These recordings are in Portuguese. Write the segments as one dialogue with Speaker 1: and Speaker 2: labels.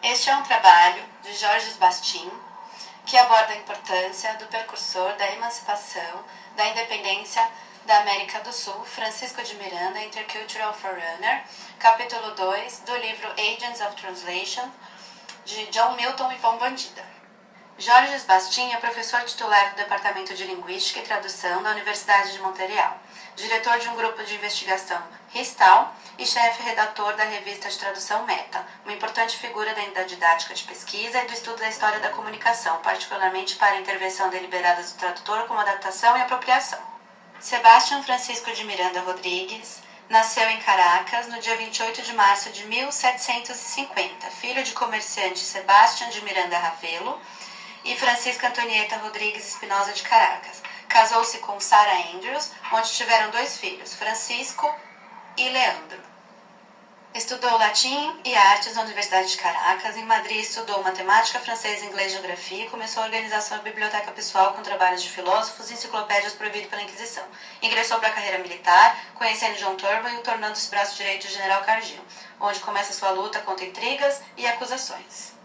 Speaker 1: Este é um trabalho de Georges Bastin, que aborda a importância do precursor da emancipação, da independência da América do Sul, Francisco de Miranda, Intercultural Forerunner, capítulo 2 do livro Agents of Translation, de John Milton e Pão Bandida. Georges Bastin é professor titular do Departamento de Linguística e Tradução da Universidade de Montreal, diretor de um grupo de investigação Ristal e chefe-redator da revista de tradução Meta, uma importante figura da didática de pesquisa e do estudo da história da comunicação, particularmente para a intervenção deliberada do tradutor como adaptação e apropriação. Sebastião Francisco de Miranda Rodrigues nasceu em Caracas no dia 28 de março de 1750, filho de comerciante Sebastião de Miranda Ravelo e Francisca Antonieta Rodrigues Espinosa de Caracas. Casou-se com Sarah Andrews, onde tiveram 2 filhos, Francisco e Leandro. Estudou latim e artes na Universidade de Caracas. Em Madrid estudou matemática, francês, inglês, geografia e começou a organizar sua biblioteca pessoal com trabalhos de filósofos e enciclopédias proibidos pela Inquisição. Ingressou para a carreira militar, conhecendo John Turban e tornando-se braço direito do general Cargill, onde começa sua luta contra intrigas e acusações.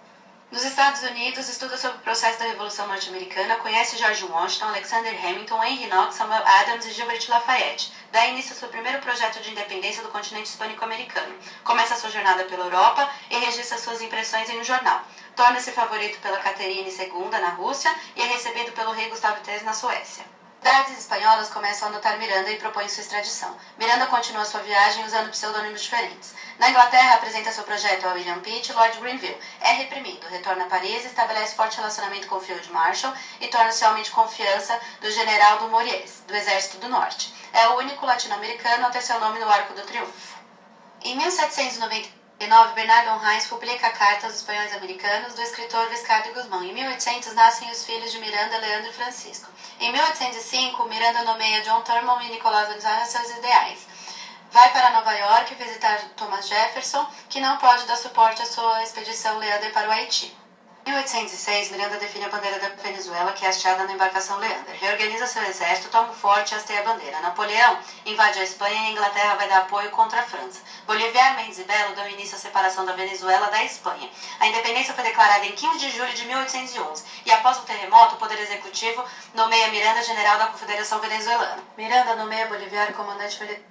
Speaker 1: Nos Estados Unidos, estuda sobre o processo da Revolução Norte-Americana, conhece George Washington, Alexander Hamilton, Henry Knox, Samuel Adams e Gilbert Lafayette. Dá início ao seu primeiro projeto de independência do continente hispânico-americano. Começa sua jornada pela Europa e registra suas impressões em um jornal. Torna-se favorito pela Caterine II na Rússia e é recebido pelo rei Gustavo III na Suécia. Autoridades espanholas começam a notar Miranda e propõem sua extradição. Miranda continua sua viagem usando pseudônimos diferentes. Na Inglaterra, apresenta seu projeto a William Pitt e Lord Grenville. É reprimido, retorna a Paris, estabelece forte relacionamento com Field Marshal e torna-se homem de confiança do general Dumouriez, do Exército do Norte. É o único latino-americano a ter seu nome no Arco do Triunfo. Em 1799, Bernardo O'Higgins publica a Carta aos Espanhóis Americanos do escritor Viscardo Guzmão. Em 1800, nascem os filhos de Miranda, Leandro e Francisco. Em 1805, Miranda nomeia John Thurman e Nicolas Gonzaga seus ideais. Vai para Nova York visitar Thomas Jefferson, que não pode dar suporte à sua expedição Leander para o Haiti. Em 1806, Miranda define a bandeira da Venezuela, que é hasteada na embarcação Leander. Reorganiza seu exército, toma o forte e hasteia a bandeira. Napoleão invade a Espanha e a Inglaterra vai dar apoio contra a França. Bolívar, Mendes e Belo dão início à separação da Venezuela da Espanha. A independência foi declarada em 15 de julho de 1811 e após o terremoto, o Poder Executivo nomeia Miranda general da Confederação Venezuelana. Miranda nomeia Bolívar comandante militar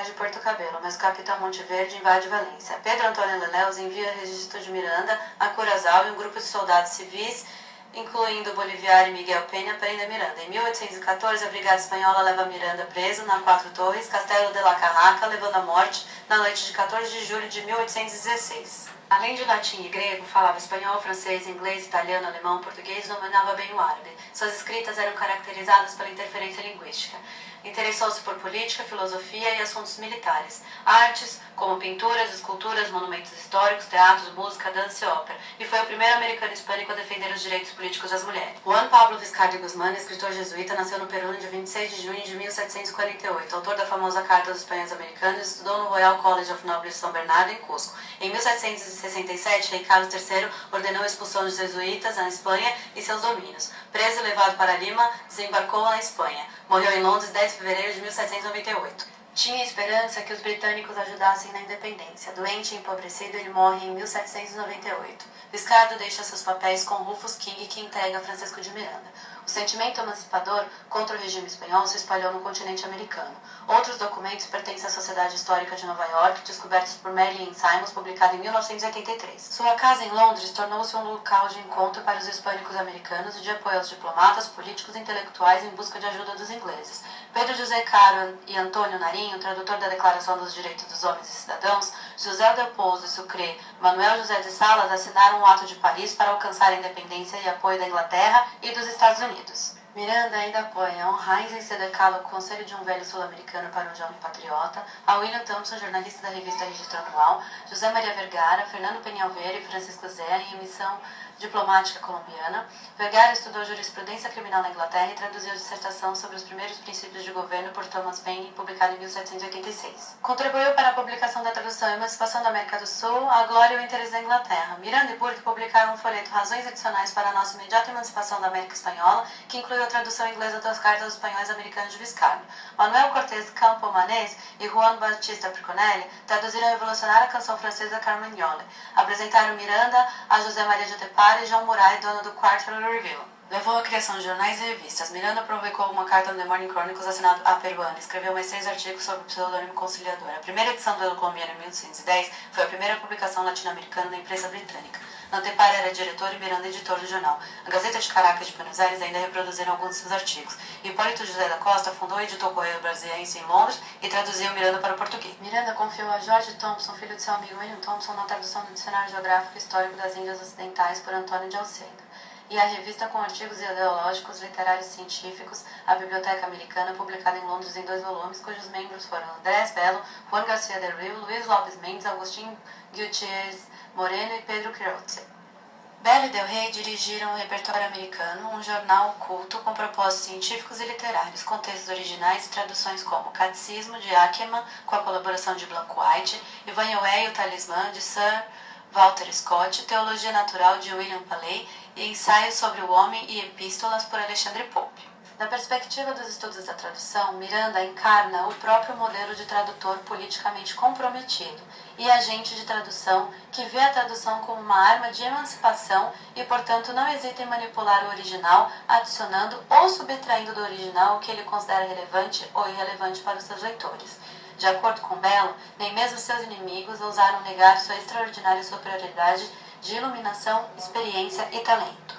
Speaker 1: de Porto Cabelo, mas o capitão Monteverde invade Valência. Pedro Antônio Leleus envia registro de Miranda a Curaçao e um grupo de soldados civis, incluindo Bolívar e Miguel Peña, prende Miranda. Em 1814, a Brigada Espanhola leva Miranda preso na Quatro Torres, Castelo de la Carraca, levando à morte na noite de 14 de julho de 1816. Além de latim e grego, falava espanhol, francês, inglês, italiano, alemão, português e dominava bem o árabe. Suas escritas eram caracterizadas pela interferência linguística. Interessou-se por política, filosofia e assuntos militares, artes como pinturas, esculturas, monumentos históricos, teatros, música, dança e ópera, e foi o primeiro americano hispânico a defender os direitos políticos das mulheres. Juan Pablo Viscardi Guzmán, escritor jesuíta, nasceu no Peru no dia 26 de junho de 1748. Autor da famosa Carta aos Espanhóis Americanos, estudou no Royal College of Nobles de São Bernardo, em Cusco. Em 1767, rei Carlos III ordenou a expulsão dos jesuítas na Espanha e seus domínios. Preso e levado para Lima, desembarcou na Espanha. Morreu em Londres 10 de fevereiro de 1798. Tinha esperança que os britânicos ajudassem na independência. Doente e empobrecido, ele morre em 1798. Viscardo deixa seus papéis com Rufus King, que entrega a Francisco de Miranda. O sentimento emancipador contra o regime espanhol se espalhou no continente americano. Outros documentos pertencem à Sociedade Histórica de Nova York, descobertos por Marilyn Simons, publicado em 1983. Sua casa em Londres tornou-se um local de encontro para os hispânicos americanos e de apoio aos diplomatas, políticos e intelectuais em busca de ajuda dos ingleses. Pedro José Caro e Antônio Narinho, tradutor da Declaração dos Direitos dos Homens e Cidadãos, José Leopoldo Sucre, Manuel José de Salas assinaram o Ato de Paris para alcançar a independência e apoio da Inglaterra e dos Estados Unidos. Miranda ainda apoia O'Higgins em seu decálogo Conselho de um Velho Sul-Americano para um Jovem Patriota, a William Thompson, jornalista da revista Registro Anual, José Maria Vergara, Fernando Penhalver e Francisco Zé em emissão diplomática colombiana. Vergara estudou jurisprudência criminal na Inglaterra e traduziu a dissertação sobre os primeiros princípios de governo por Thomas Paine, publicada em 1786. Contribuiu para a publicação da tradução Emancipação da América do Sul, A Glória e o Interesse da Inglaterra. Miranda e Burke publicaram um folheto Razões Adicionais para a Nossa Imediata Emancipação da América Espanhola, que incluiu a tradução inglesa das cartas dos espanhóis americanos de Viscardo. Manuel Cortés Campomanes e Juan Bautista Piconelli traduziram a revolucionária canção francesa Carmagnole. Apresentaram Miranda a José Maria de Tepara e João Muray, dono do Quarterly Review. Levou à criação de jornais e revistas. Miranda publicou uma carta no The Morning Chronicles assinado a peruana. Escreveu mais 6 artigos sob o pseudônimo Conciliador. A primeira edição do El Colombiano em 1810 foi a primeira publicação latino-americana na imprensa britânica. Antepara era diretor e Miranda editor do jornal. A Gazeta de Caracas de Buenos Aires ainda reproduziram alguns de seus artigos. Hipólito José da Costa fundou e editou o Correio Brasiliense em Londres e traduziu Miranda para o português. Miranda confiou a George Thompson, filho de seu amigo William Thompson, na tradução do Dicionário Geográfico e Histórico das Índias Ocidentais por Antônio de Alcedo. E a revista com artigos ideológicos, literários e científicos, a Biblioteca Americana, publicada em Londres em 2 volumes, cujos membros foram Andrés Bello, Juan García del Rio, Luiz Lopes Mendes, Agustín Gutiérrez Moreno e Pedro Quirotze. Bello e Del Rey dirigiram o Repertório Americano, um jornal culto com propósitos científicos e literários, com textos originais e traduções como Catecismo, de Ackerman, com a colaboração de Blanco White, Ivanhoé e o Talismã, de Sir Walter Scott, Teologia Natural, de William Paley, e Ensaios sobre o Homem e Epístolas, por Alexandre Pope. Da perspectiva dos estudos da tradução, Miranda encarna o próprio modelo de tradutor politicamente comprometido e agente de tradução que vê a tradução como uma arma de emancipação e, portanto, não hesita em manipular o original, adicionando ou subtraindo do original o que ele considera relevante ou irrelevante para os seus leitores. De acordo com Bello, nem mesmo seus inimigos ousaram negar sua extraordinária superioridade de iluminação, experiência e talento.